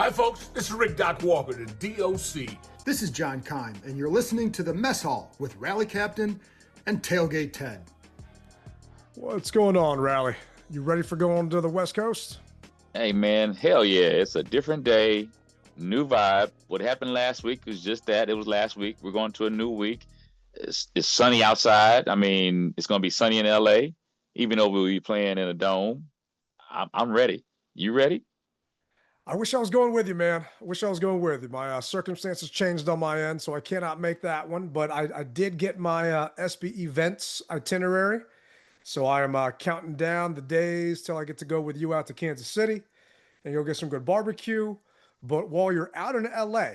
Hi, folks. This is Rick Doc Walker, the DOC. This is John Kime, and you're listening to the Mess Hall with Rally Captain and Tailgate Ted. What's going on, Rally? You ready for going to the West Coast? Hey, man, hell yeah. It's a different day, new vibe. What happened last week was just that. It was last week. We're going to a new week. It's sunny outside. I mean, it's going to be sunny in LA, even though we'll be playing in a dome. I'm ready. You ready? I wish I was going with you, man. I wish I was going with you. My circumstances changed on my end, so I cannot make that one. But I did get my SB events itinerary. So I am counting down the days till I get to go with you out to Kansas City and you'll get some good barbecue. But while you're out in LA,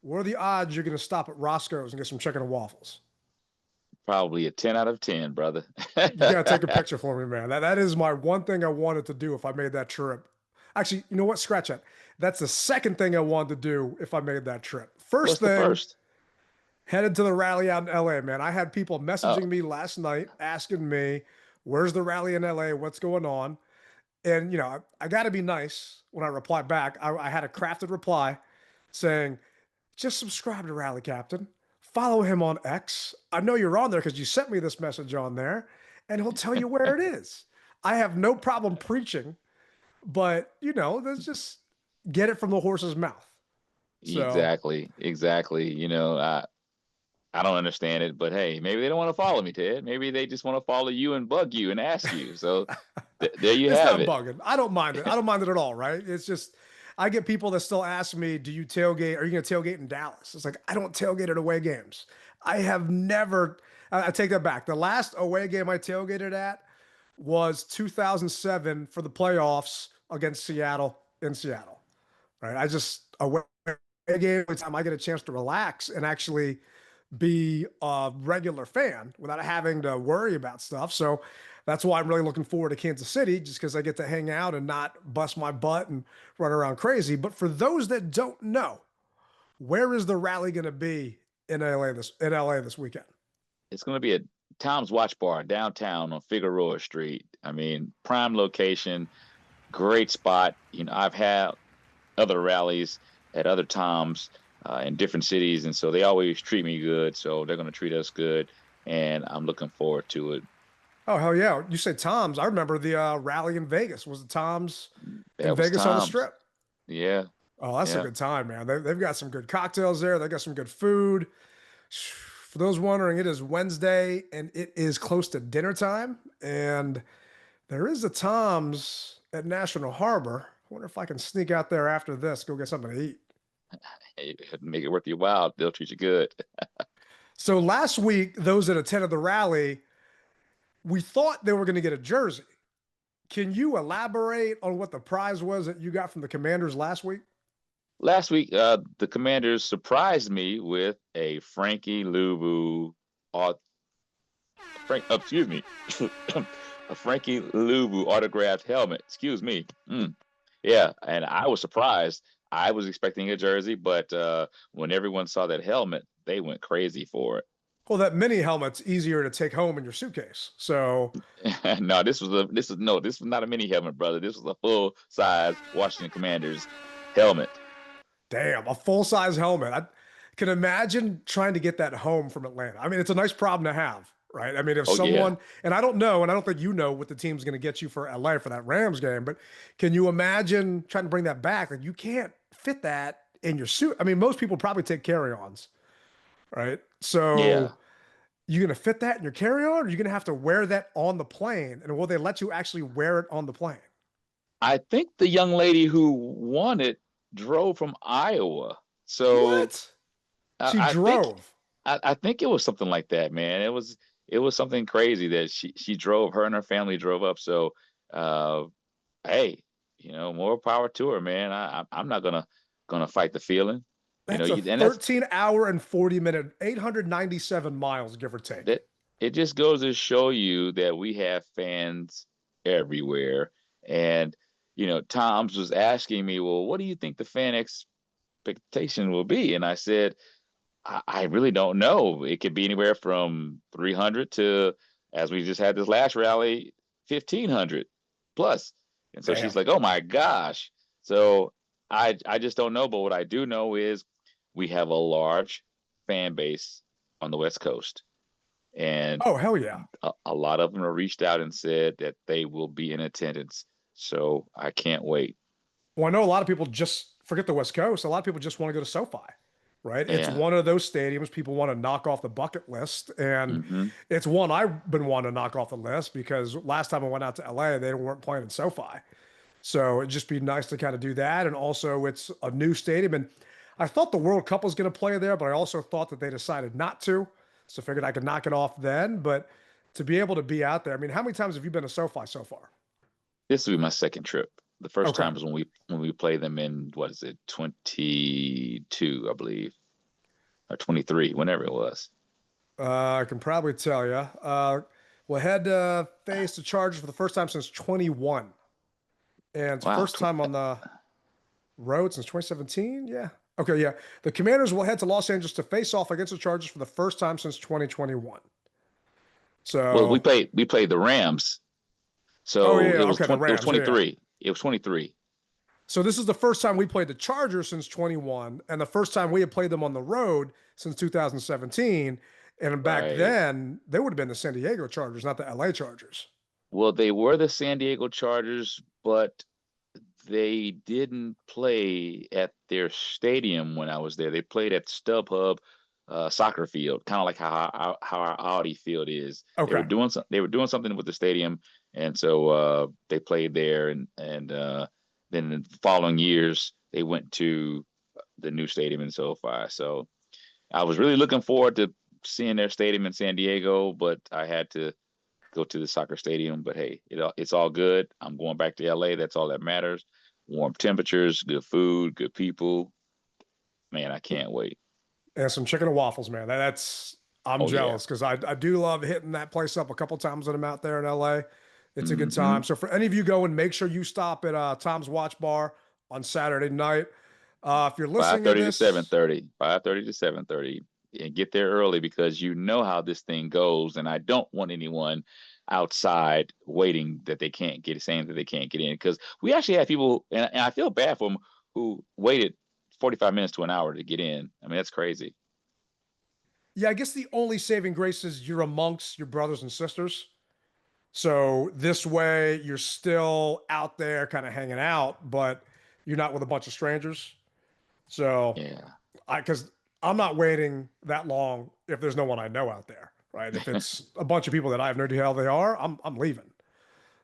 what are the odds you're going to stop at Roscoe's and get some chicken and waffles? Probably a 10 out of 10, brother. You got to take a picture for me, man. That is my one thing I wanted to do if I made that trip. Actually, you know what? Scratch that. That's the second thing I wanted to do if I made that trip. What's the first? Headed to the rally out in LA, man. I had people messaging me last night asking me, where's the rally in LA? What's going on? And, you know, I got to be nice when I reply back. I had a crafted reply saying, just subscribe to Rally Captain. Follow him on X. I know you're on there because you sent me this message on there, and he'll tell you where it is. I have no problem preaching, but, you know, let's just get it from the horse's mouth. So, Exactly. You know, I don't understand it, but hey, maybe they don't want to follow me, Ted. Maybe they just want to follow you and bug you and ask you. So there you have it. It's not bugging. I don't mind it. I don't mind it at all, right? It's just, I get people that still ask me, do you tailgate? Are you going to tailgate in Dallas? It's like, I don't tailgate at away games. I have never, I take that back. The last away game I tailgated at was 2007 for the playoffs against Seattle in Seattle, right? I just, away game, every time I get a chance to relax and actually be a regular fan without having to worry about stuff. So that's why I'm really looking forward to Kansas City, just because I get to hang out and not bust my butt and run around crazy. But for those that don't know, where is the rally going to be in LA this weekend? It's going to be at Tom's Watch Bar downtown on Figueroa Street. I mean, prime location, great spot. You know, I've had other rallies at other Tom's in different cities, and so they always treat me good. So they're going to treat us good, and I'm looking forward to it. Oh, hell yeah. You say Tom's. I remember the rally in Vegas. Was the Tom's in Vegas on the Strip? Yeah. Oh, that's a good time, man. They've got some good cocktails there. They got some good food. For those wondering, it is Wednesday, and it is close to dinner time. And there is a Tom's at National Harbor. I wonder if I can sneak out there after this, go get something to eat. Hey, make it worth your while. They'll treat you good. So last week, those that attended the rally, we thought they were going to get a jersey. Can you elaborate on what the prize was that you got from the Commanders last week? Last week, the Commanders surprised me with a Frankie Luvu, a Frankie Luvu autographed helmet. Excuse me. Yeah, and I was surprised. I was expecting a jersey, but when everyone saw that helmet, they went crazy for it. Well, that mini helmet's easier to take home in your suitcase. So no, this was not a mini helmet, brother. This was a full size Washington Commanders helmet. Damn, a full size helmet. I can imagine trying to get that home from Atlanta. I mean, it's a nice problem to have, right? I mean, if someone, and I don't know, and I don't think you know what the team's going to get you for LA for that Rams game, but can you imagine trying to bring that back? Like, you can't fit that in your suit. I mean, most people probably take carry-ons, right? So you going to fit that in your carry-on, or are you going to have to wear that on the plane? And will they let you actually wear it on the plane? I think the young lady who won it drove from Iowa. So what? She drove. I think it was something like that, man. It was something crazy that she drove. Her and her family drove up. So, hey, you know, more power to her, man. I'm not gonna fight the feeling. That's a 13-hour and 40-minute, 897 miles, give or take. It just goes to show you that we have fans everywhere. And, you know, Tom's was asking me, well, what do you think the fan expectation will be? And I said, I really don't know. It could be anywhere from 300 to, as we just had this last rally, 1,500 plus. And so she's like, oh my gosh. So I just don't know. But what I do know is we have a large fan base on the West Coast, and Oh, hell yeah. a lot of them have reached out and said that they will be in attendance. So I can't wait. Well, I know a lot of people just forget the West Coast. A lot of people just want to go to SoFi, right? It's Yeah. one of those stadiums people want to knock off the bucket list. And Hmm. it's one I've been wanting to knock off the list because last time I went out to LA, they weren't playing in SoFi. So it'd just be nice to kind of do that. And also, it's a new stadium. And I thought the World Cup was going to play there, but I also thought that they decided not to. So I figured I could knock it off then. But to be able to be out there, I mean, how many times have you been to SoFi so far? This will be my second trip. The first Okay. time was when we played them in, what is it, 22, I believe, or 23, whenever it was. I can probably tell you. We had to face the Chargers for the first time since 21. And it's the Wow. first time on the road since 2017. Yeah. Okay. Yeah. The Commanders will head to Los Angeles to face off against the Chargers for the first time since 2021. Well, we So, played the Rams, oh, so yeah. it was Okay. The 20, it was Rams. Yeah. Yeah. 23. It was 23. So, this is the first time we played the Chargers since 21, and the first time we had played them on the road since 2017. And back Right. then, they would have been the San Diego Chargers, not the LA Chargers. Well, they were the San Diego Chargers, but they didn't play at their stadium when I was there. They played at StubHub soccer field, kind of like how our Audi field is. Okay. They were doing something with the stadium, and so they played there, and then in the following years they went to the new stadium in SoFi. So I was really looking forward to seeing their stadium in San Diego, but I had to go to the soccer stadium. But hey, it's all good. I'm going back to LA. That's all that matters. Warm temperatures, good food, good people. Man, I can't wait. And some chicken and waffles, man. I'm Oh yeah. jealous because I do love hitting that place up a couple times when I'm out there in LA. It's a good Hmm. time. So for any of you going, make sure you stop at Tom's Watch Bar on Saturday night. If you're listening to 5:30 to this, 7:30. 5:30 to 7:30. And get there early because you know how this thing goes. And I don't want anyone outside waiting that they can't get saying that they can't get in. Because we actually have people, and I feel bad for them who waited 45 minutes to an hour to get in. I mean, that's crazy. yeah, I guess the only saving grace is you're amongst your brothers and sisters. So this way you're still out there kind of hanging out, but you're not with a bunch of strangers. So Yeah. because I'm not waiting that long if there's no one I know out there, right? If it's a bunch of people that I have no idea how they are, I'm leaving.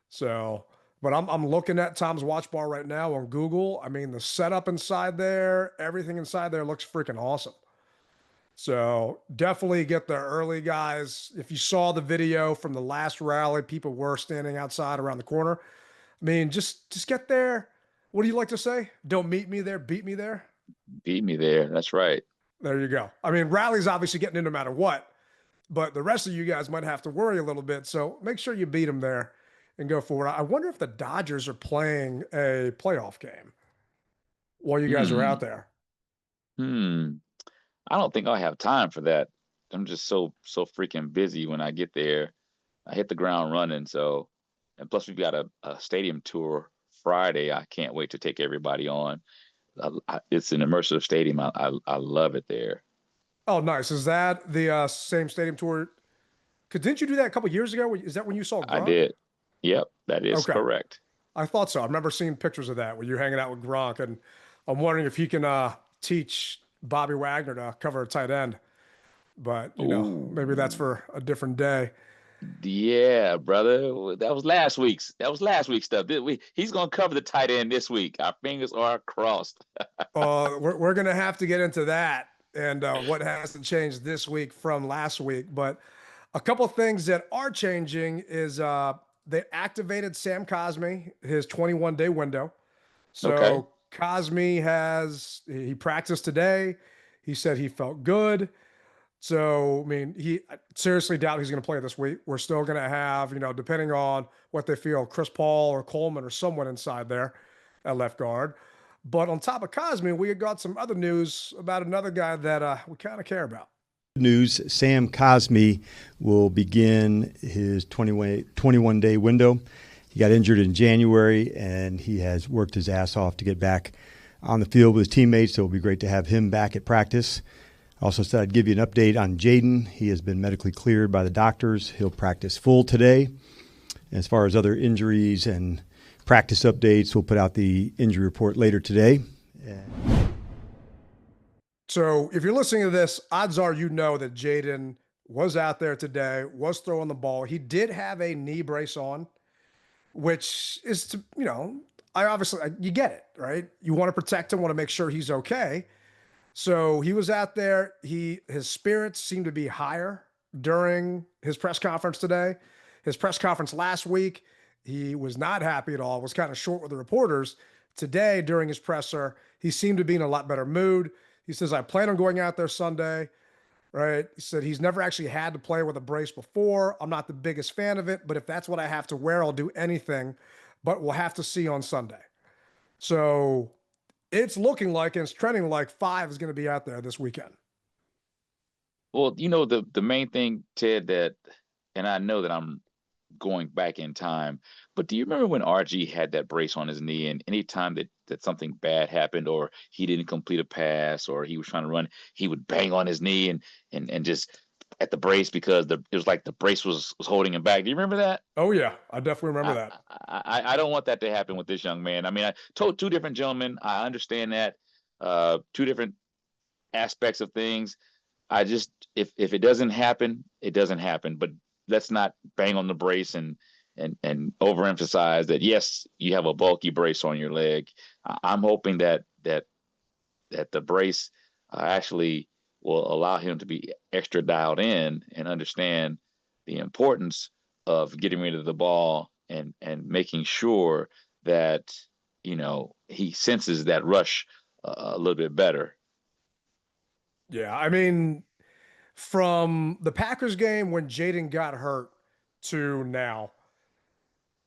So, but I'm looking at Tom's Watch Bar right now on Google. I mean, the setup inside there, everything inside there looks freaking awesome. So definitely get there early, guys. If you saw the video from the last rally, people were standing outside around the corner. I mean, just get there. What do you like to say? Don't meet me there, beat me there. Beat me there. That's right. There you go. I mean, Rally's obviously getting in no matter what, but the rest of you guys might have to worry a little bit. So make sure you beat them there and go forward. I wonder if the Dodgers are playing a playoff game while you guys are out Hmm. there. Hmm. I don't think I'll have time for that. I'm just so freaking busy when I get there. I hit the ground running. So, and plus we've got a stadium tour Friday. I can't wait to take everybody on. It's an immersive stadium. I love it there. Oh, nice. Is that the same stadium tour? 'Cause didn't you do that a couple years ago? Is that when you saw I Gronk? did. Yep, that is Okay. correct. I thought so. I remember seeing pictures of that where you're hanging out with Gronk, and I'm wondering if he can teach Bobby Wagner to cover a tight end. But maybe that's Ooh, for a different day. yeah, brother. That was last week's stuff. He's gonna cover the tight end this week. Our fingers are crossed. We're gonna have to get into that and what hasn't changed this week from last week. But a couple of things that are changing is they activated Sam Cosmi, his 21-day window. Okay. So Cosmi he practiced today. He said he felt good. So, I mean, I seriously doubt he's going to play this week. We're still going to have, depending on what they feel, Chris Paul or Coleman or someone inside there at left guard. But on top of Cosme, we got some other news about another guy that we kind of care about. News, Sam Cosmi will begin his 21-day window. He got injured in January, and he has worked his ass off to get back on the field with his teammates, so it'll be great to have him back at practice. I also said I'd give you an update on Jayden. He has been medically cleared by the doctors. He'll practice full today. As far as other injuries and practice updates, we'll put out the injury report later today. So if you're listening to this, odds are you know that Jayden was out there today, was throwing the ball. He did have a knee brace on, which is, to, you know, you get it, right? You want to protect him, want to make sure he's okay. So he was out there. His spirits seemed to be higher during his press conference today. His press conference last week, he was not happy at all, was kind of short with the reporters. Today, during his presser, he seemed to be in a lot better mood. He says, I plan on going out there Sunday, right? He said he's never actually had to play with a brace before. I'm not the biggest fan of it, but if that's what I have to wear, I'll do anything. But we'll have to see on Sunday. So it's looking like, and it's trending like 5 is going to be out there this weekend. Well, you know, the main thing, Ted, and I know that I'm going back in time, but do you remember when RG had that brace on his knee, and anytime that something bad happened, or he didn't complete a pass, or he was trying to run, he would bang on his knee and just at the brace because it was like the brace was holding him back. Do you remember that? Oh yeah, I definitely remember that. I don't want that to happen with this young man. I mean, I told 2 different gentlemen. I understand that 2 different aspects of things. I just if it doesn't happen, it doesn't happen. But let's not bang on the brace and overemphasize that. Yes, you have a bulky brace on your leg. I'm hoping that the brace actually will allow him to be extra dialed in and understand the importance of getting rid of the ball and making sure that, you know, he senses that rush a little bit better. Yeah, I mean, from the Packers game when Jayden got hurt to now,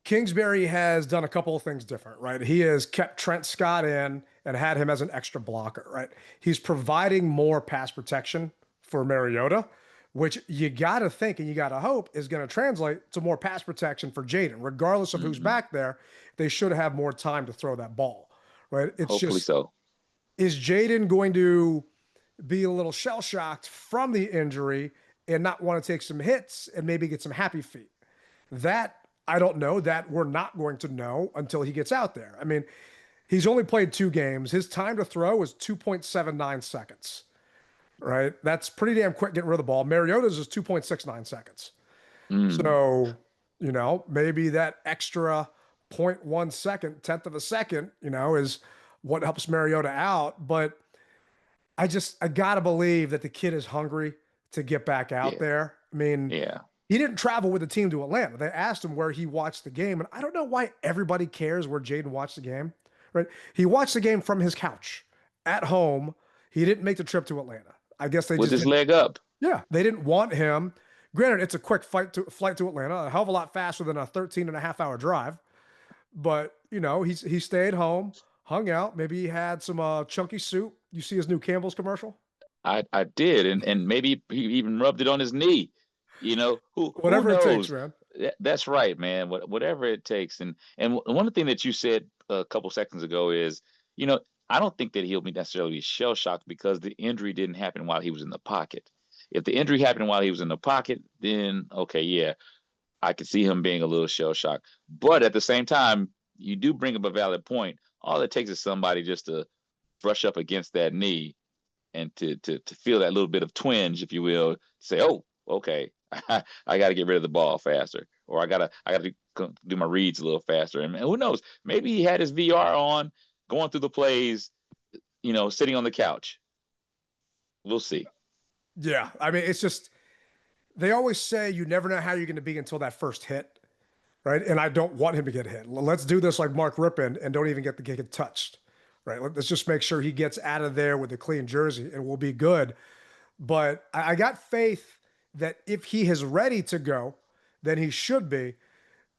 Kingsbury has done a couple of things different, right? He has kept Trent Scott in and had him as an extra blocker, right? He's providing more pass protection for Mariota, which you got to think and you got to hope is going to translate to more pass protection for Jayden. Regardless of who's back there, they should have more time to throw that ball, right? It's Hopefully just, so. Is Jayden going to be a little shell-shocked from the injury and not want to take some hits and maybe get some happy feet? That I don't know. That we're not going to know until he gets out there. I mean, he's only played 2 games. His time to throw is 2.79 seconds, right? That's pretty damn quick getting rid of the ball. Mariota's is 2.69 seconds. So, you know, maybe that extra 0.1 second, tenth of a second, you know, is what helps Mariota out. But I got to believe that the kid is hungry to get back out there. I mean, he didn't travel with the team to Atlanta. They asked him where he watched the game. And I don't know why everybody cares where Jayden watched the game, right? He watched the game from his couch at home. He didn't make the trip to Atlanta. I guess they with his leg up. Yeah. They didn't want him. Granted, it's a quick flight to Atlanta, a hell of a lot faster than a 13.5-hour drive. But, you know, he stayed home, hung out. Maybe he had some chunky soup. You see his new Campbell's commercial? I did. And maybe he even rubbed it on his knee. You know, whatever who knows? It takes, man. That's right, man. Whatever it takes. And one thing that you said a couple seconds ago is, you know, I don't think that he'll be necessarily shell shocked because the injury didn't happen while he was in the pocket. If the injury happened while he was in the pocket, then okay, yeah, I could see him being a little shell shocked. But at the same time, you do bring up a valid point. All it takes is somebody just to brush up against that knee and to feel that little bit of twinge, if you will, say, oh, okay, I got to get rid of the ball faster, or I got to do my reads a little faster. And who knows? Maybe he had his VR on, going through the plays, you know, sitting on the couch. We'll see. Yeah, I mean, it's just they always say you never know how you're going to be until that first hit, right? And I don't want him to get hit. Let's do this like Mark Rippon and don't even get touched, right? Let's just make sure he gets out of there with a clean jersey and we'll be good. But I got faith that if he is ready to go, then he should be.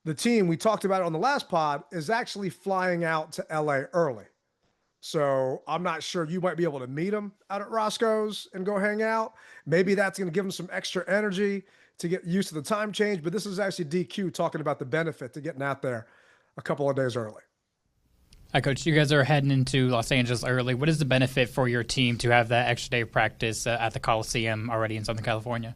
The team, we talked about it on the last pod, is actually flying out to LA early. So I'm not sure, you might be able to meet him out at Roscoe's and go hang out. Maybe that's going to give him some extra energy to get used to the time change. But this is actually DQ talking about the benefit to getting out there a couple of days early. Hi, Coach. You guys are heading into Los Angeles early. What is the benefit for your team to have that extra day of practice at the Coliseum already in Southern California?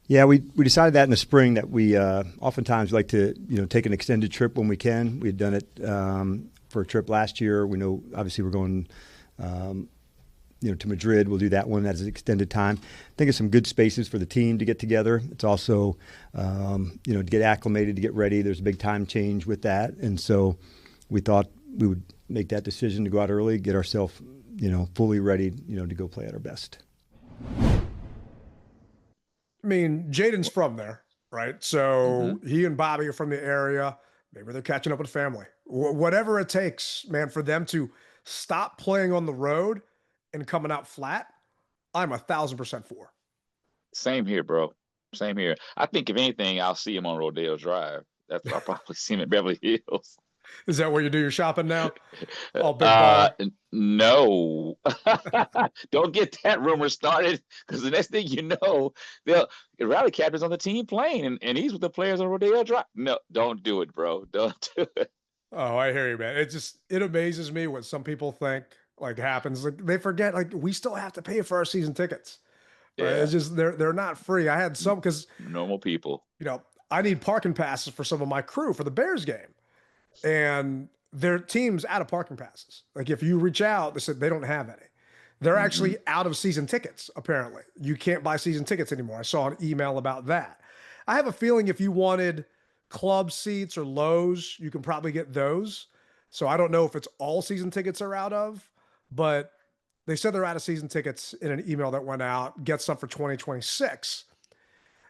Yeah, we decided that in the spring that we oftentimes like to take an extended trip when we can. We had done it for a trip last year. We know obviously we're going to Madrid. We'll do that one as an extended time. I think it's some good spaces for the team to get together. It's also to get acclimated, to get ready. There's a big time change with that, and so we thought we would make that decision to go out early, get ourselves fully ready to go play at our best. I mean, Jayden's from there, right? So he and Bobby are from the area. Maybe they're catching up with family. Whatever it takes, man, for them to stop playing on the road and coming out flat, I'm 1,000% for. Same here, bro. Same here. I think if anything, I'll see him on Rodeo Drive. I'll probably see him at Beverly Hills. Is that where you do your shopping now? Oh, big baller. No. Don't get that rumor started, because the next thing you know, Rally Captain's on the team playing, and he's with the players on Rodeo Drive. No, don't do it, bro. Don't do it. Oh, I hear you, man. It amazes me what some people think happens. Like, they forget, we still have to pay for our season tickets. Right? Yeah. It's just they're not free. I had some because normal people. I need parking passes for some of my crew for the Bears game. And their team's out of parking passes. Like, if you reach out, they said they don't have any. They're actually out of season tickets, apparently. You can't buy season tickets anymore. I saw an email about that. I have a feeling if you wanted club seats or lows, you can probably get those. So I don't know if it's all season tickets are out of, but they said they're out of season tickets in an email that went out. Get some for 2026.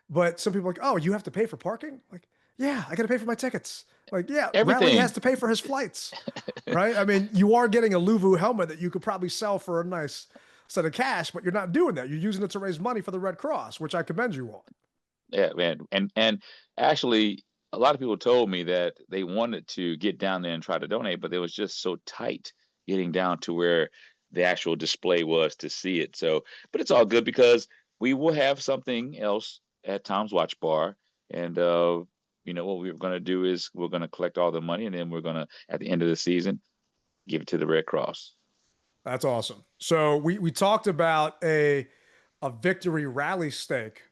But some people are like, oh, you have to pay for parking? Like, yeah, I got to pay for my tickets. Like, yeah, Everything. Rally has to pay for his flights, right? I mean, you are getting a Luvu helmet that you could probably sell for a nice set of cash, but you're not doing that. You're using it to raise money for the Red Cross, which I commend you on. Yeah, man. And actually, a lot of people told me that they wanted to get down there and try to donate, but it was just so tight getting down to where the actual display was to see it. So, but it's all good, because we will have something else at Tom's Watch Bar. And, what we're going to do is we're going to collect all the money, and then we're going to, at the end of the season, give it to the Red Cross. That's awesome. So we talked about a victory rally steak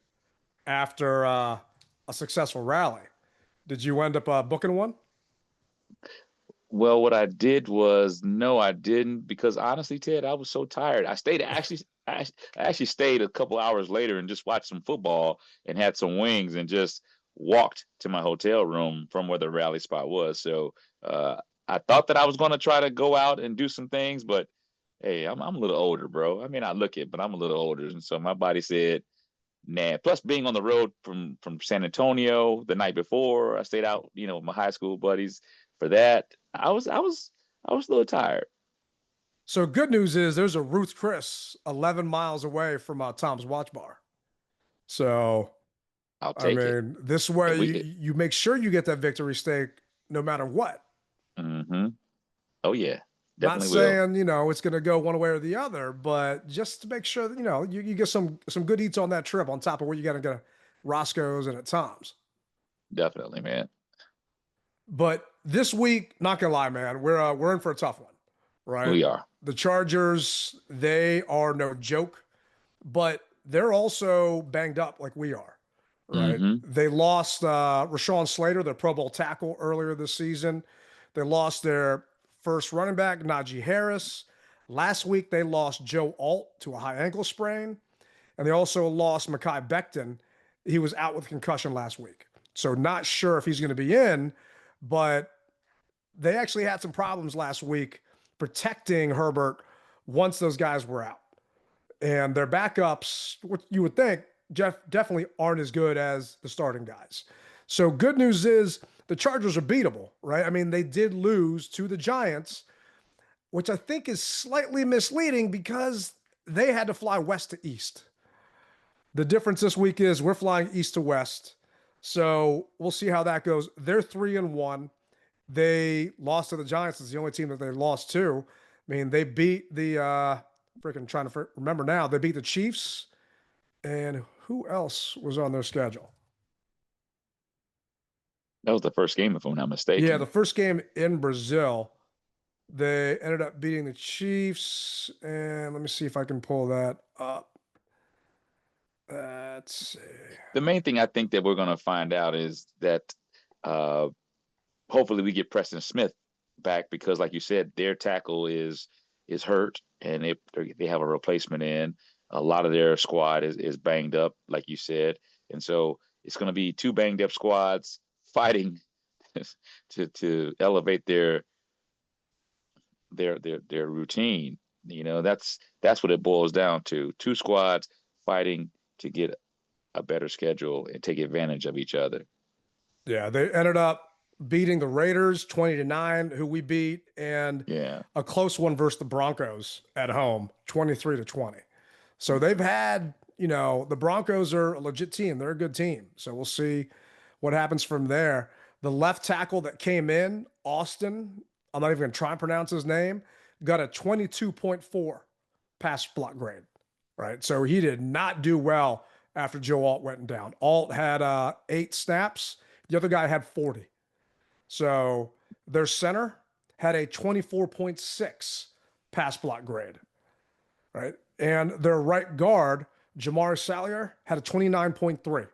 after a successful rally. Did you end up booking one? Well, what I did was, no, I didn't, because honestly, Ted, I was so tired. I actually stayed a couple hours later and just watched some football and had some wings and just walked to my hotel room from where the rally spot was. So I thought that I was going to try to go out and do some things, but hey, I'm a little older, bro. I may not look it, but I'm a little older, and so my body said, nah. Plus, being on the road from San Antonio the night before, I stayed out, with my high school buddies for that. I was a little tired. So good news is there's a Ruth Chris 11 miles away from Tom's Watch Bar. So I'll take it. This way you make sure you get that victory steak no matter what. Oh yeah. Definitely. Not saying, it's going to go one way or the other, but just to make sure that, you get some good eats on that trip on top of what you got to get at Roscoe's and at Tom's. Definitely, man. But this week, not gonna lie, man, we're in for a tough one, right? We are. The Chargers, they are no joke, but they're also banged up like we are, right? They lost Rashawn Slater, their Pro Bowl tackle, earlier this season. They lost their first running back, Najee Harris. Last week, they lost Joe Alt to a high ankle sprain, and they also lost Mekhi Becton. He was out with concussion last week, so not sure if he's going to be in. But they actually had some problems last week protecting Herbert once those guys were out. And their backups, what you would think, definitely aren't as good as the starting guys. So good news is the Chargers are beatable, right? I mean, they did lose to the Giants, which I think is slightly misleading because they had to fly west to east. The difference this week is we're flying east to west. So we'll see how that goes. They're 3-1. They lost to the Giants. It's the only team that they lost to. I mean, they beat the trying to remember now. They beat the Chiefs. And who else was on their schedule? That was the first game, if I'm not mistaken. Yeah, the first game in Brazil. They ended up beating the Chiefs, and let me see if I can pull that up. Let's see. The main thing I think that we're going to find out is that uh, hopefully we get Preston Smith back, because, like you said, their tackle is hurt, and they have a replacement in. A lot of their squad is banged up, like you said, and so it's going to be two banged up squads fighting to elevate their routine. That's what it boils down to. Two squads fighting to get a better schedule and take advantage of each other. Yeah, they ended up beating the Raiders 20-9, who we beat, and a close one versus the Broncos at home, 23-20. So they've had, the Broncos are a legit team. They're a good team. So we'll see what happens from there. The left tackle that came in, Austin, I'm not even going to try and pronounce his name, got a 22.4 pass block grade, right? So he did not do well after Joe Alt went down. Alt had 8 snaps. The other guy had 40. So their center had a 24.6 pass block grade, right? And their right guard, Jamar Salyer, had a 29.3.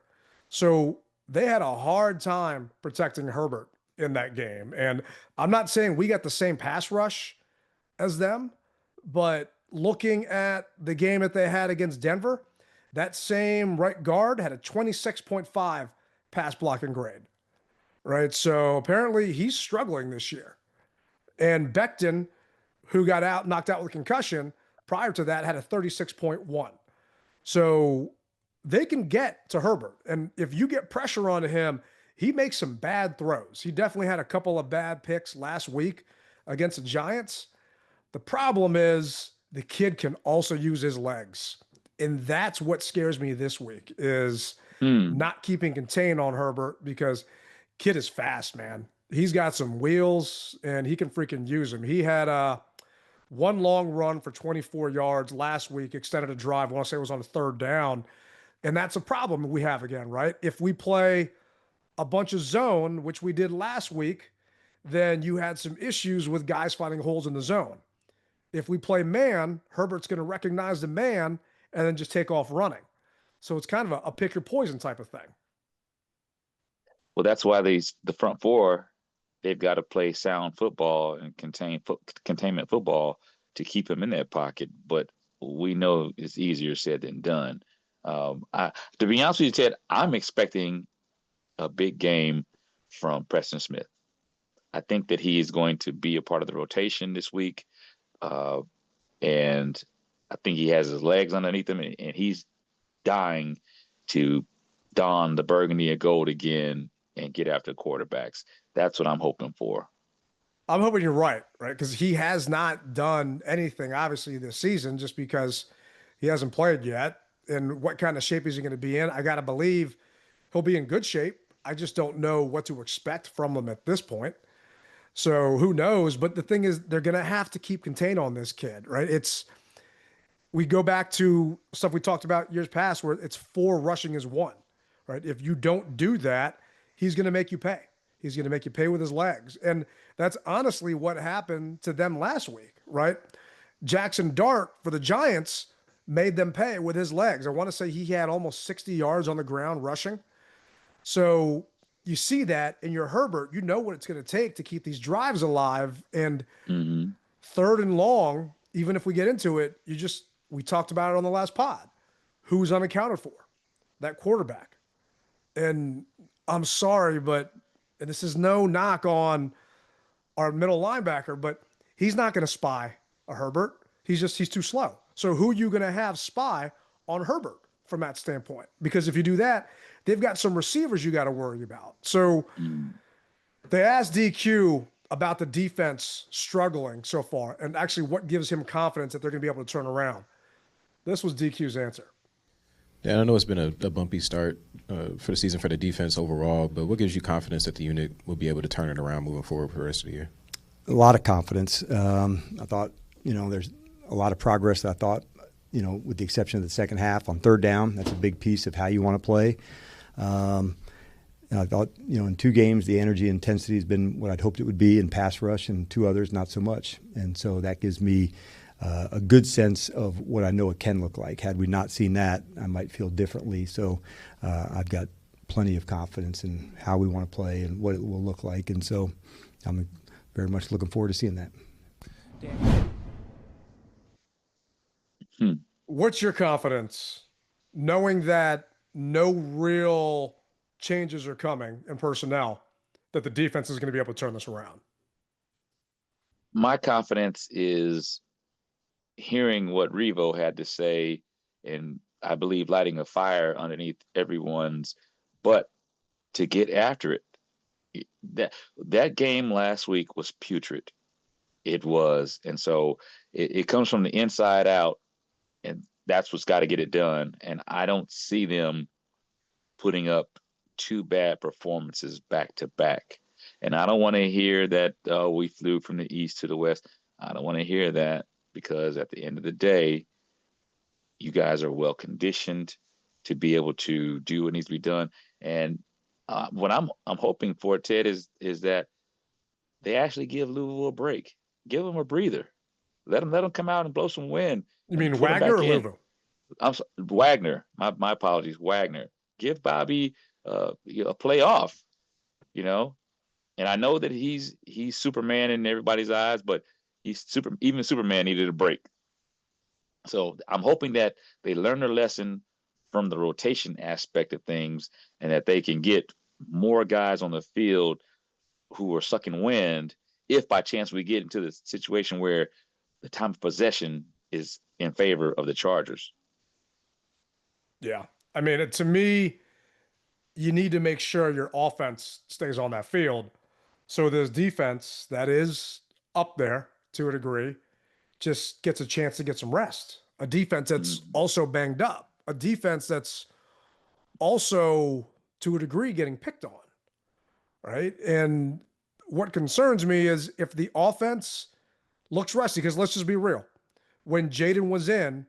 So they had a hard time protecting Herbert in that game. And I'm not saying we got the same pass rush as them, but looking at the game that they had against Denver, that same right guard had a 26.5 pass blocking grade, right? So apparently he's struggling this year. And Becton, who got knocked out with a concussion, prior to that had a 36.1. So they can get to Herbert. And if you get pressure on him, he makes some bad throws. He definitely had a couple of bad picks last week against the Giants. The problem is the kid can also use his legs. And that's what scares me this week is not keeping contained on Herbert, because kid is fast, man. He's got some wheels and he can freaking use them. He had one long run for 24 yards last week, extended a drive. I want to say it was on a 3rd down. And that's a problem we have again, right? If we play a bunch of zone, which we did last week, then you had some issues with guys finding holes in the zone. If we play man, Herbert's going to recognize the man and then just take off running. So it's kind of a pick your poison type of thing. Well, that's why the front four, they've got to play sound football and containment football to keep him in that pocket. But we know it's easier said than done. To be honest with you, Ted, I'm expecting a big game from Preston Smith. I think that he is going to be a part of the rotation this week. And I think he has his legs underneath him, and he's dying to don the burgundy and gold again and get after quarterbacks. That's what I'm hoping for. I'm hoping you're right? Because he has not done anything, obviously, this season, just because he hasn't played yet. And what kind of shape is he going to be in? I got to believe he'll be in good shape. I just don't know what to expect from him at this point. So who knows? But the thing is, they're going to have to keep contained on this kid, right? We go back to stuff we talked about years past where it's 4 rushing is 1, right? If you don't do that, he's going to make you pay. He's going to make you pay with his legs. And that's honestly what happened to them last week, right? Jackson Dart for the Giants made them pay with his legs. I want to say he had almost 60 yards on the ground rushing. So you see that in your Herbert, you know what it's going to take to keep these drives alive. And 3rd and long, even if we get into it, we talked about it on the last pod. Who's unaccounted for? That quarterback. And I'm sorry, and this is no knock on our middle linebacker, but he's not going to spy a Herbert. He's too slow. So who are you going to have spy on Herbert from that standpoint? Because if you do that, they've got some receivers you got to worry about. So they asked DQ about the defense struggling so far and actually what gives him confidence that they're going to be able to turn around. This was DQ's answer. Yeah, I know it's been a bumpy start for the season for the defense overall, but what gives you confidence that the unit will be able to turn it around moving forward for the rest of the year? A lot of confidence. I thought, there's a lot of progress that I thought, with the exception of the second half on 3rd down. That's a big piece of how you want to play. And I thought, in 2 games, the energy intensity has been what I'd hoped it would be in pass rush, and 2 others, not so much. And so that gives me a good sense of what I know it can look like. Had we not seen that, I might feel differently. So I've got plenty of confidence in how we want to play and what it will look like. And so I'm very much looking forward to seeing that. What's your confidence knowing that no real changes are coming in personnel, that the defense is going to be able to turn this around? My confidence is hearing what Revo had to say, and I believe lighting a fire underneath everyone's butt to get after it. That game last week was putrid. It was. And so it comes from the inside out, and that's what's got to get it done. And I don't see them putting up 2 bad performances back to back. And I don't want to hear that we flew from the east to the west. I don't want to hear that, because at the end of the day, you guys are well conditioned to be able to do what needs to be done. And what I'm hoping for, Ted, is that they actually give Louisville a break, give them a breather, let them come out and blow some wind. You mean Wagner or Louisville? I'm sorry, Wagner. My apologies, Wagner. Give Bobby a play off, And I know that he's Superman in everybody's eyes, but even Superman needed a break. So I'm hoping that they learn their lesson from the rotation aspect of things, and that they can get more guys on the field who are sucking wind if by chance we get into the situation where the time of possession is in favor of the Chargers. Yeah. I mean, to me, you need to make sure your offense stays on that field. So this defense that is up there to a degree just gets a chance to get some rest. A defense that's also banged up. A defense that's also, to a degree, getting picked on, right? And what concerns me is if the offense looks rusty, because let's just be real. When Jayden was in,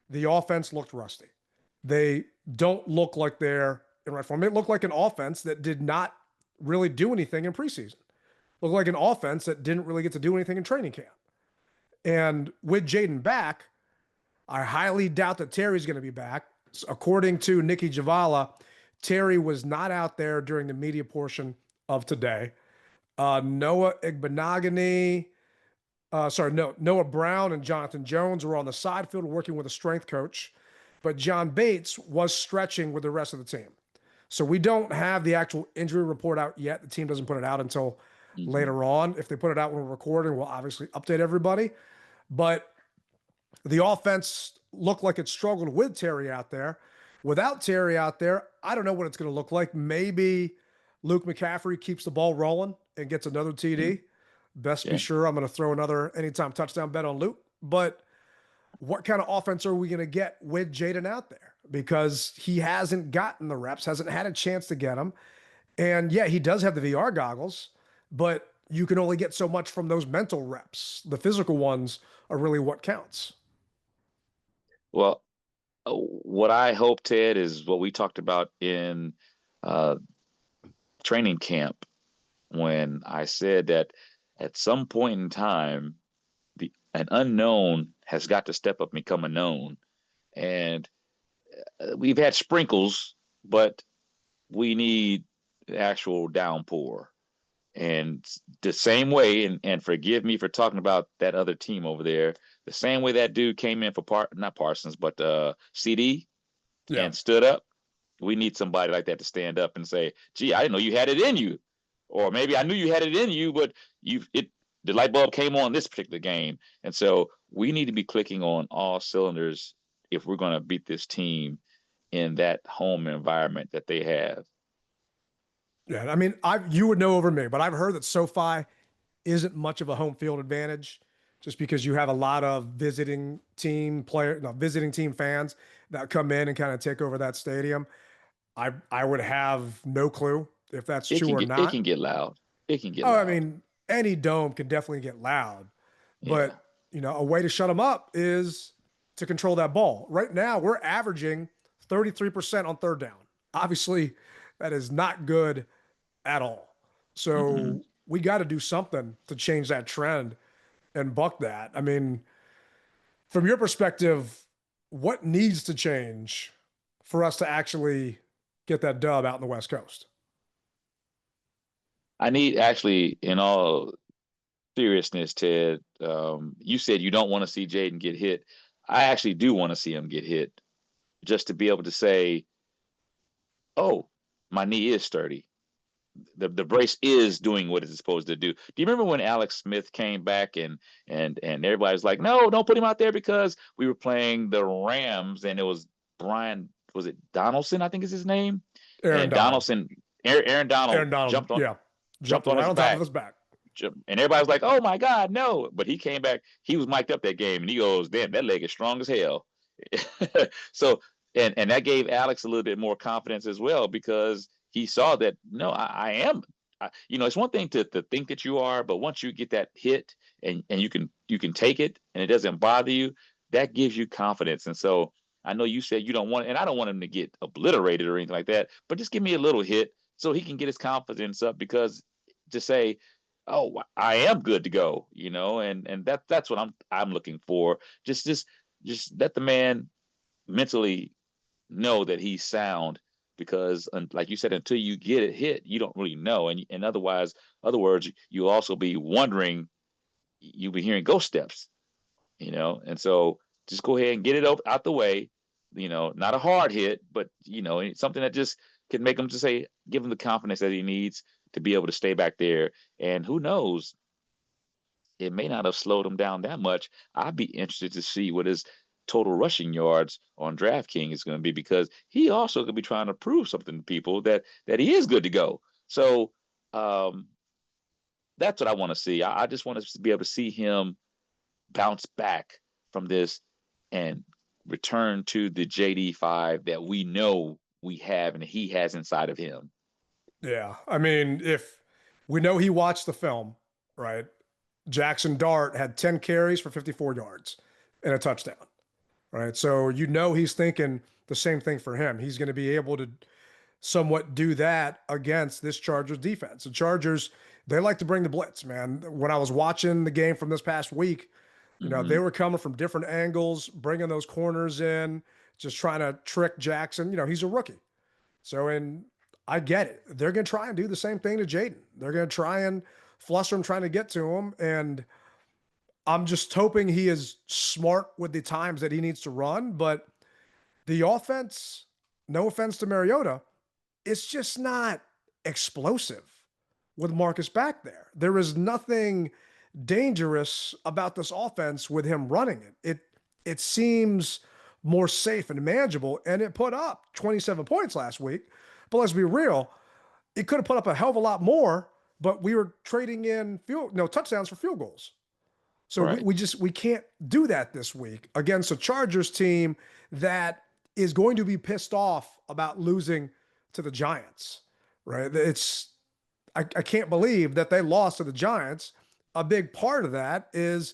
the offense looked rusty. They don't look like they're in right form. It looked like an offense that did not really do anything in preseason. Looked like an offense that didn't really get to do anything in training camp. And with Jayden back, I highly doubt that Terry's going to be back. According to Nikki Javala, Terry was not out there during the media portion of today. Noah Brown and Jonathan Jones were on the side field working with a strength coach, but John Bates was stretching with the rest of the team. So we don't have the actual injury report out yet. The team doesn't put it out until later on. If they put it out when we're recording, we'll obviously update everybody. But the offense looked like it struggled with Terry out there. Without Terry out there, I don't know what it's going to look like. Maybe Luke McCaffrey keeps the ball rolling and gets another TD. Best be sure I'm going to throw another anytime touchdown bet on Luke. But what kind of offense are we going to get with Jayden out there? Because he hasn't gotten the reps, hasn't had a chance to get them. And yeah, he does have the VR goggles, but you can only get so much from those mental reps. The physical ones are really what counts. Well, what I hope, Ted, is what we talked about in training camp when I said that at some point in time, an unknown has got to step up and become a known. And we've had sprinkles, but we need the actual downpour. And the same way, and forgive me for talking about that other team over there, the same way that dude came in for not Parsons, but CD and stood up. We need somebody like that to stand up and say, gee, I didn't know you had it in you. Or maybe I knew you had it in you, but the light bulb came on this particular game. And so we need to be clicking on all cylinders if we're going to beat this team in that home environment that they have. Yeah, I mean, you would know over me, but I've heard that SoFi isn't much of a home field advantage just because you have a lot of visiting team fans that come in and kind of take over that stadium. I would have no clue if that's true or not. It can get loud. Loud. I mean, any dome can definitely get loud, but a way to shut them up is to control that ball. Right now, we're averaging 33% on third down. Obviously, That is not good at all. Mm-mm. So we got to do something to change that trend and buck that. I mean, from your perspective, what needs to change for us to actually get that dub out in the West Coast? I need actually, in all seriousness, Ted, you said you don't want to see Jayden get hit. I actually do want to see him get hit just to be able to say, oh, my knee is sturdy. The brace is doing what it's supposed to do. Do you remember when Alex Smith came back and everybody was like, no, don't put him out there because we were playing the Rams and it was Brian, was it Donaldson, I think is his name? Aaron And Donald. Donaldson, Aaron Donald Aaron Donald, jumped on yeah. jumped Jumped on right his on top back. of his back. And everybody was like, oh my God, no. But he came back, he was mic'd up that game and he goes, damn, that leg is strong as hell. So and that gave Alex a little bit more confidence as well because he saw that no, I am. It's one thing to think that you are, but once you get that hit and you can take it and it doesn't bother you, that gives you confidence. And so I know you said you don't want, and I don't want him to get obliterated or anything like that, but just give me a little hit so he can get his confidence up because to say, oh, I am good to go, and that's what I'm looking for. Just let the man mentally know that he's sound because like you said, until you get it hit, you don't really know. And other words, you'll also be wondering, you'll be hearing ghost steps, and so just go ahead and get it out the way, not a hard hit, but something that just can make him to say, give him the confidence that he needs to be able to stay back there. And who knows, it may not have slowed him down that much. I'd be interested to see what his total rushing yards on DraftKings is going to be because he also could be trying to prove something to people that he is good to go. So that's what I want to see. I just want to be able to see him bounce back from this and return to the JD5 that we know we have and he has inside of him. Yeah. I mean, if we know he watched the film, right? Jackson Dart had 10 carries for 54 yards and a touchdown, right? So he's thinking the same thing for him. He's going to be able to somewhat do that against this Chargers defense. The Chargers, they like to bring the blitz, man. When I was watching the game from this past week, they were coming from different angles, bringing those corners in, just trying to trick Jackson. He's a rookie. So, and I get it. They're going to try and do the same thing to Jayden. They're going to try and fluster him, trying to get to him. And I'm just hoping he is smart with the times that he needs to run. But the offense, no offense to Mariota, it's just not explosive with Marcus back there. There is nothing dangerous about this offense with him running it. It seems more safe and manageable, and it put up 27 points last week. But let's be real, it could have put up a hell of a lot more, but we were trading in touchdowns for field goals. So right. we can't do that this week against a Chargers team that is going to be pissed off about losing to the Giants, right? I can't believe that they lost to the Giants. A big part of that is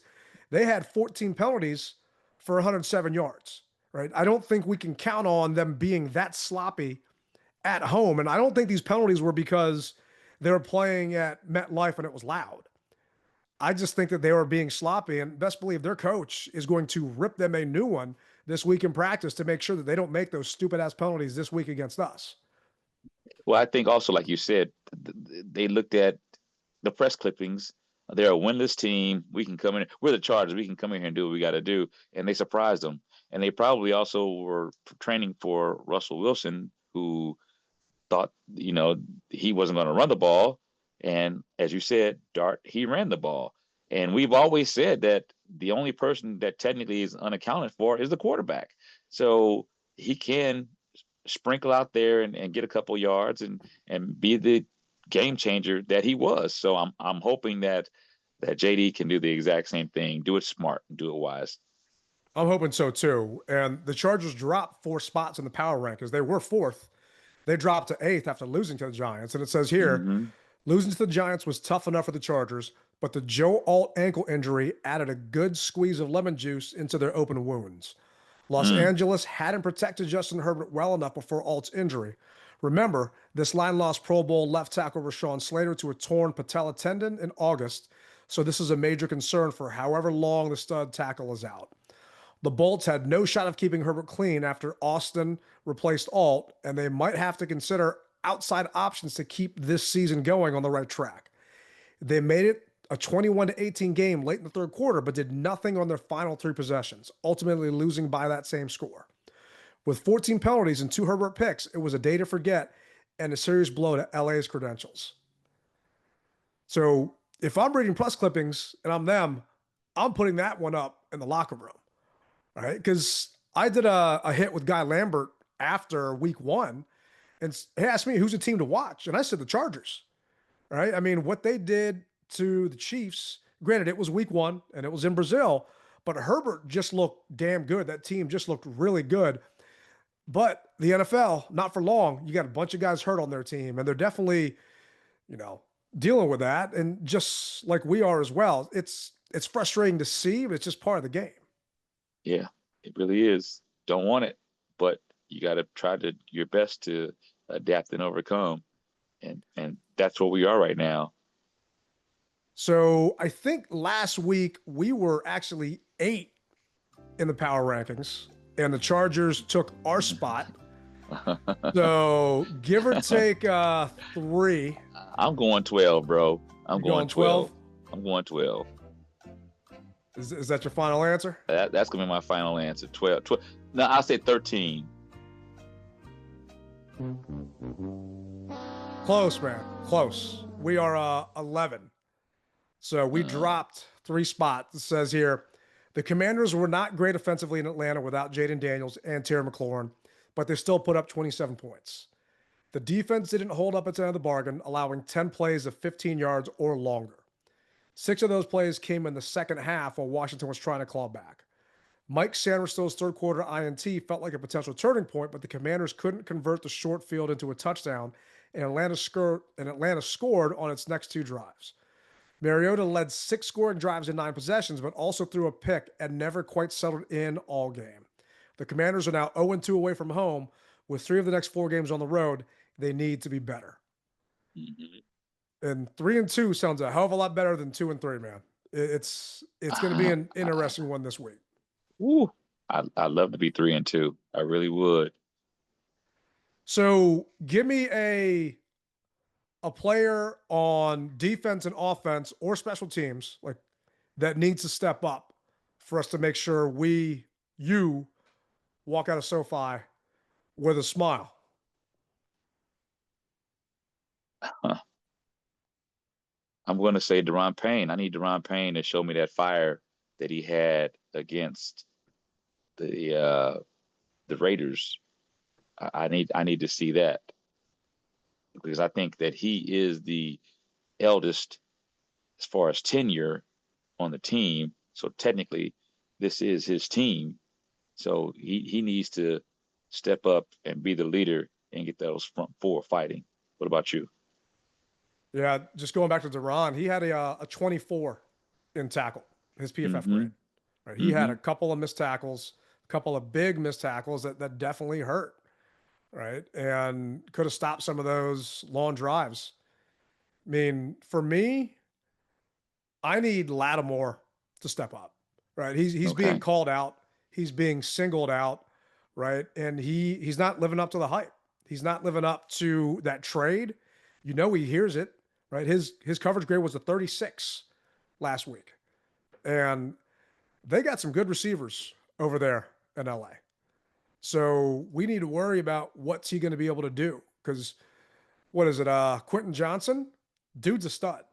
they had 14 penalties for 107 yards, right? I don't think we can count on them being that sloppy at home. And I don't think these penalties were because they were playing at MetLife and it was loud. I just think that they were being sloppy, and best believe their coach is going to rip them a new one this week in practice to make sure that they don't make those stupid ass penalties this week against us. Well, I think also, like you said, they looked at the press clippings. They're a winless team. We can come in. We're the Chargers. We can come in here and do what we got to do. And they surprised them. And they probably also were training for Russell Wilson, who thought, he wasn't going to run the ball. And as you said, Dart, he ran the ball. And we've always said that the only person that technically is unaccounted for is the quarterback. So he can sprinkle out there and get a couple yards and be the game changer that he was. So I'm hoping that JD can do the exact same thing, do it smart, and do it wise. I'm hoping so too. And the Chargers dropped 4 spots in the power rankings. They were 4th. They dropped to 8th after losing to the Giants. And it says here, losing to the Giants was tough enough for the Chargers, but the Joe Alt ankle injury added a good squeeze of lemon juice into their open wounds. Los Angeles hadn't protected Justin Herbert well enough before Alt's injury. Remember, this line lost Pro Bowl left tackle Rashawn Slater to a torn patella tendon in August, so this is a major concern for however long the stud tackle is out. The Bolts had no shot of keeping Herbert clean after Austin replaced Alt, and they might have to consider outside options to keep this season going on the right track. They made it a 21-18 game late in the third quarter, but did nothing on their final 3 possessions, ultimately losing by that same score. With 14 penalties and 2 Herbert picks, it was a day to forget and a serious blow to LA's credentials. So if I'm reading press clippings and I'm them, I'm putting that one up in the locker room, right? Because I did a hit with Guy Lambert after week 1, and he asked me who's the team to watch, and I said the Chargers, right? I mean, what they did to the Chiefs, granted, it was week 1 and it was in Brazil, but Herbert just looked damn good. That team just looked really good. But the NFL, not for long, you got a bunch of guys hurt on their team, and they're definitely, dealing with that. And just like we are as well, it's frustrating to see, but it's just part of the game. Yeah, it really is. Don't want it, but you got to try your best to adapt and overcome. And that's what we are right now. So I think last week we were actually 8 in the power rankings, and the Chargers took our spot. So give or take 3. I'm going 12, bro. I'm You're going 12. I'm going 12. Is that your final answer? That's going to be my final answer. 12. No, I'll say 13. Close, man. Close. We are 11. So we dropped 3 spots. It says here, the Commanders were not great offensively in Atlanta without Jayden Daniels and Terry McLaurin, but they still put up 27 points. The defense didn't hold up its end of the bargain, allowing 10 plays of 15 yards or longer. 6 of those plays came in the second half while Washington was trying to claw back. Mike Sanderstow's third quarter INT felt like a potential turning point, but the Commanders couldn't convert the short field into a touchdown, and Atlanta scored on its next 2 drives. Mariota led 6 scoring drives in 9 possessions, but also threw a pick and never quite settled in all game. The Commanders are now 0-2 away from home. With 3 of the next 4 games on the road, they need to be better. Mm-hmm. And 3-2 sounds a hell of a lot better than 2-3, man. It's going to be an interesting one this week. Ooh, I'd love to be 3-2. I really would. So give me a player on defense and offense or special teams like that needs to step up for us to make sure you walk out of SoFi with a smile. I'm going to say Daron Payne. I need Daron Payne to show me that fire that he had against the Raiders. I need to see that, because I think that he is the eldest as far as tenure on the team. So technically, this is his team. So he needs to step up and be the leader and get those front 4 fighting. What about you? Yeah, just going back to Daron, he had a 24 in tackle, his PFF grade. Right? He had a couple of missed tackles, a couple of big missed tackles that definitely hurt, right? And could have stopped some of those long drives. I mean, for me, I need Lattimore to step up, right? He's being called out. He's being singled out, right? And he's not living up to the hype. He's not living up to that trade. He hears it, right? His coverage grade was a 36 last week. And they got some good receivers over there in LA. So we need to worry about what's he going to be able to do. Because what is it? Quentin Johnson, dude's a stud,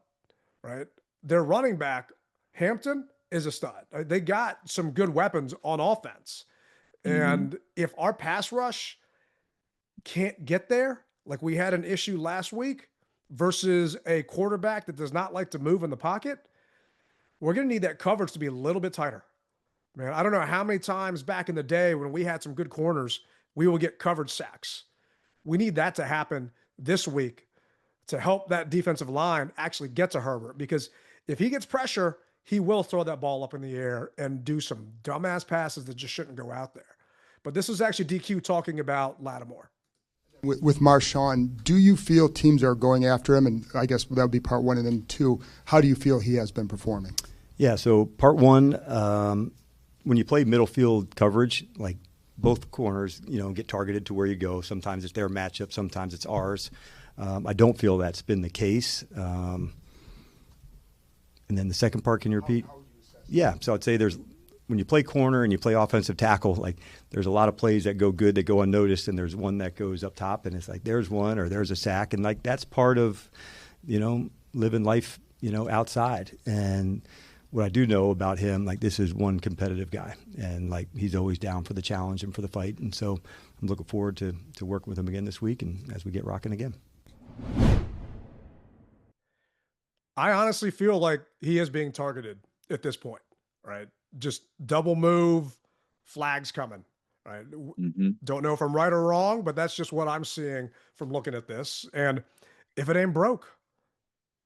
right? Their running back, Hampton, is a stud. They got some good weapons on offense. And if our pass rush can't get there, like we had an issue last week versus a quarterback that does not like to move in the pocket, we're going to need that coverage to be a little bit tighter. Man, I don't know how many times back in the day when we had some good corners, we will get coverage sacks. We need that to happen this week to help that defensive line actually get to Herbert, because if he gets pressure, he will throw that ball up in the air and do some dumbass passes that just shouldn't go out there. But this is actually DQ talking about Lattimore. with Marshawn, do you feel teams are going after him? And I guess that would be part one. And then two, how do you feel he has been performing? Yeah, so part one, when you play middle field coverage, like both corners, get targeted to where you go. Sometimes it's their matchup, sometimes it's ours. I don't feel that's been the case. And then the second part, can you repeat? Yeah, so I'd say when you play corner and you play offensive tackle, like there's a lot of plays that go good that go unnoticed, and there's one that goes up top, and it's like there's one or there's a sack, and like that's part of, living life, outside. And what I do know about him, like this is one competitive guy, and like he's always down for the challenge and for the fight, and so I'm looking forward to working with him again this week and as we get rocking again. I honestly feel like he is being targeted at this point, right? Just double move, flags coming, right? Don't know if I'm right or wrong, but that's just what I'm seeing from looking at this. And if it ain't broke,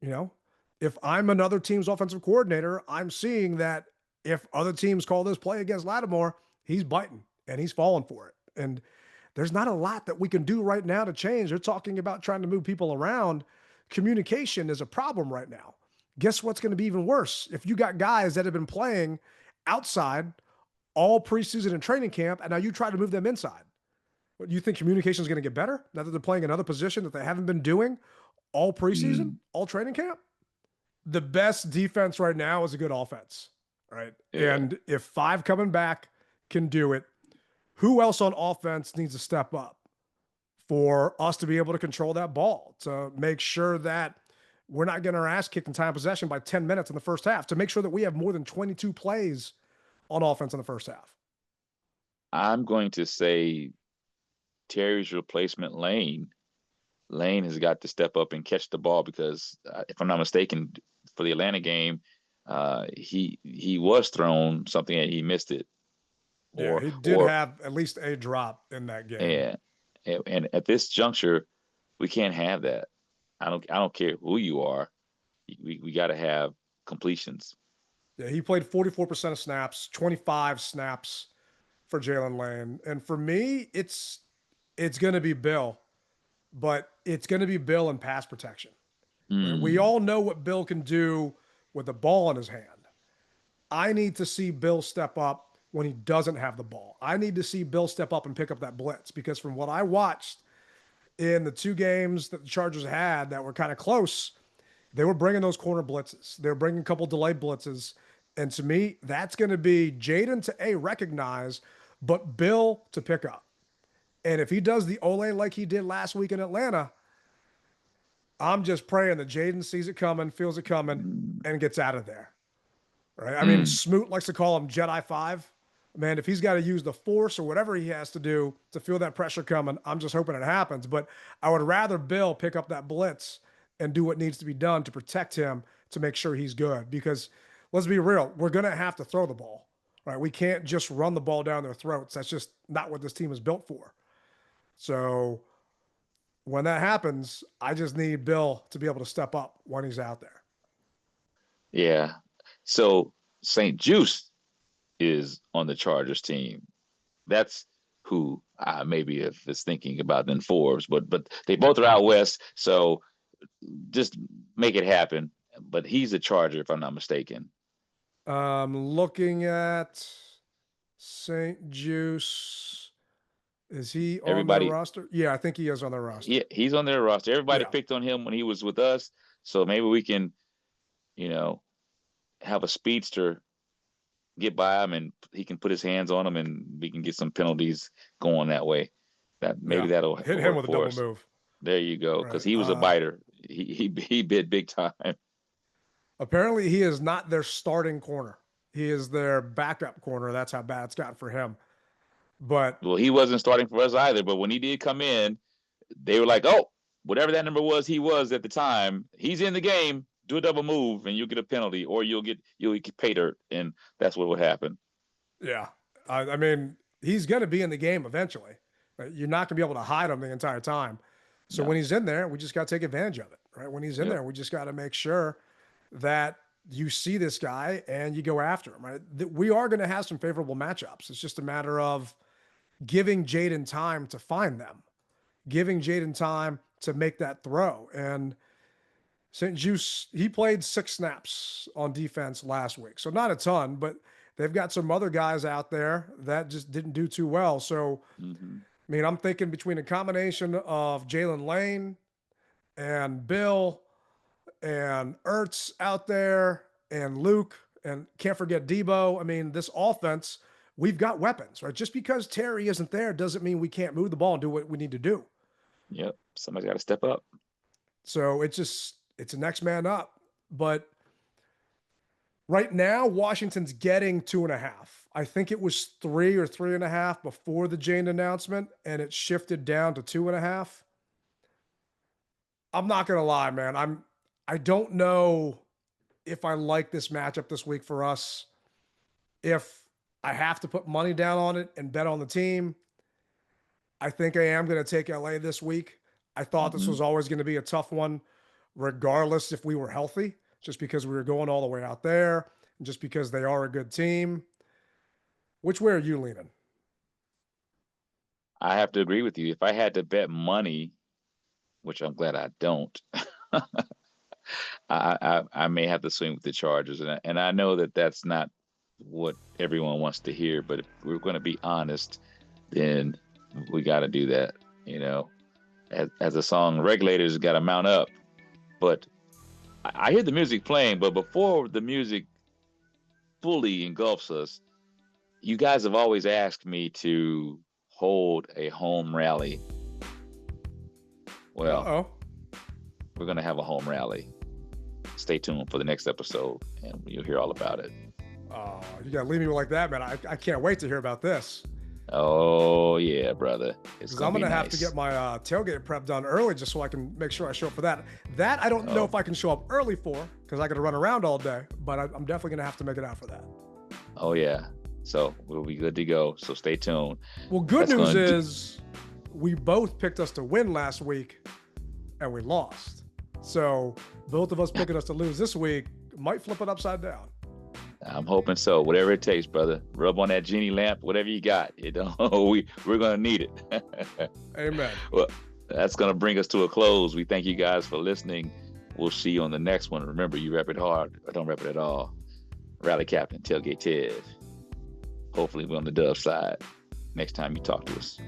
if I'm another team's offensive coordinator, I'm seeing that if other teams call this play against Lattimore, he's biting and he's falling for it. And there's not a lot that we can do right now to change. They're talking about trying to move people around. Communication is a problem right now. Guess what's going to be even worse? If you got guys that have been playing outside all preseason and training camp, and now you try to move them inside. What, you think communication is going to get better now that they're playing another position that they haven't been doing all preseason, all training camp? The best defense right now is a good offense, right? Yeah. And if 5 coming back can do it, who else on offense needs to step up for us to be able to control that ball, to make sure that we're not getting our ass kicked in time of possession by 10 minutes in the first half, to make sure that we have more than 22 plays on offense in the first half? I'm going to say Terry's replacement, Lane. Lane has got to step up and catch the ball because, if I'm not mistaken, for the Atlanta game, he was thrown something and he missed it. Yeah, he did have at least a drop in that game. Yeah, and at this juncture, we can't have that. I don't care who you are. We got to have completions. Yeah, he played 44% of snaps, 25 snaps for Jalen Lane. And for me, it's going to be Bill, but it's going to be Bill in pass protection. Right? We all know what Bill can do with the ball in his hand. I need to see Bill step up when he doesn't have the ball. I need to see Bill step up and pick up that blitz, because from what I watched in the 2 games that the Chargers had that were kind of close, they were bringing those corner blitzes. They were bringing a couple delayed blitzes. And to me, that's going to be Jayden to recognize, but Bill to pick up. And if he does the Ole like he did last week in Atlanta, I'm just praying that Jayden sees it coming, feels it coming, and gets out of there. Right? I mean, Smoot likes to call him Jedi 5. Man, if he's got to use the force or whatever he has to do to feel that pressure coming, I'm just hoping it happens. But I would rather Bill pick up that blitz and do what needs to be done to protect him, to make sure he's good. Because let's be real, we're going to have to throw the ball, right? We can't just run the ball down their throats. That's just not what this team is built for. So when that happens, I just need Bill to be able to step up when he's out there. Yeah. So St. Juice is on the Chargers team. That's who maybe if it's thinking about than Forbes, but they both are out west, so just make it happen. But he's a Charger, if I'm not mistaken. Looking at St. Juice, is he on their roster? Yeah, I think he is on their roster. Yeah, he's on their roster. Everybody picked on him when he was with us, so maybe we can, have a speedster get by him and he can put his hands on him and we can get some penalties going that way. That'll hit him with a double move. There you go, because he was a biter. He bit big time. Apparently, he is not their starting corner. He is their backup corner. That's how bad it's gotten for him. But he wasn't starting for us either. But when he did come in, they were like, "Oh, whatever that number was, he was at the time. He's in the game. Do a double move, and you'll get a penalty, or you'll get pay dirt." And that's what would happen. Yeah, I mean, he's going to be in the game eventually. You're not going to be able to hide him the entire time. So when he's in there, we just got to take advantage of it, right? When he's in there, we just got to make sure that you see this guy and you go after him, right? We are going to have some favorable matchups. It's just a matter of giving Jayden time to find them. giving Jayden time to make that throw. And St. Juice, he played 6 snaps on defense last week. So not a ton, but they've got some other guys out there that just didn't do too well. So, I mean, I'm thinking between a combination of Jalen Lane and Bill and Ertz out there and Luke, and can't forget Debo. I mean, this offense, we've got weapons, right? Just because Terry isn't there doesn't mean we can't move the ball and do what we need to do. Yep. Somebody's got to step up. So it's a next man up. But right now, Washington's getting 2.5. I think it was 3 or 3.5 before the Jayden announcement, and it shifted down to 2.5. I'm not gonna lie, man. I don't know if I like this matchup this week for us. If I have to put money down on it and bet on the team, I think I am going to take LA this week. I thought this was always going to be a tough one, regardless if we were healthy, just because we were going all the way out there and just because they are a good team. Which way are you leaning? I have to agree with you. If I had to bet money, which I'm glad I don't, I may have to swing with the Chargers, and I know that that's not what everyone wants to hear. But if we're going to be honest, then we got to do that. You know, as a song, regulators got to mount up. But I hear the music playing, but before the music fully engulfs us, you guys have always asked me to hold a home rally. Well, we're going to have a home rally. Stay tuned for the next episode, and you'll hear all about it. Oh, you got to leave me like that, man. I can't wait to hear about this. Oh, yeah, brother. It's I'm going to have nice. to get my tailgate prep done early just so I can make sure I show up for that. That I don't know if I can show up early for because I got to run around all day, but I'm definitely going to have to make it out for that. Oh, yeah. So we'll be good to go. So stay tuned. Well, good news is we both picked us to win last week and we lost. So both of us picking us to lose this week might flip it upside down. I'm hoping so. Whatever it takes, brother. Rub on that genie lamp, whatever you got. We're going to need it. Amen. Well, that's going to bring us to a close. We thank you guys for listening. We'll see you on the next one. Remember, you rep it hard or don't rep it at all. Rally Captain, Tailgate Ted. Hopefully we're on the dub side next time you talk to us.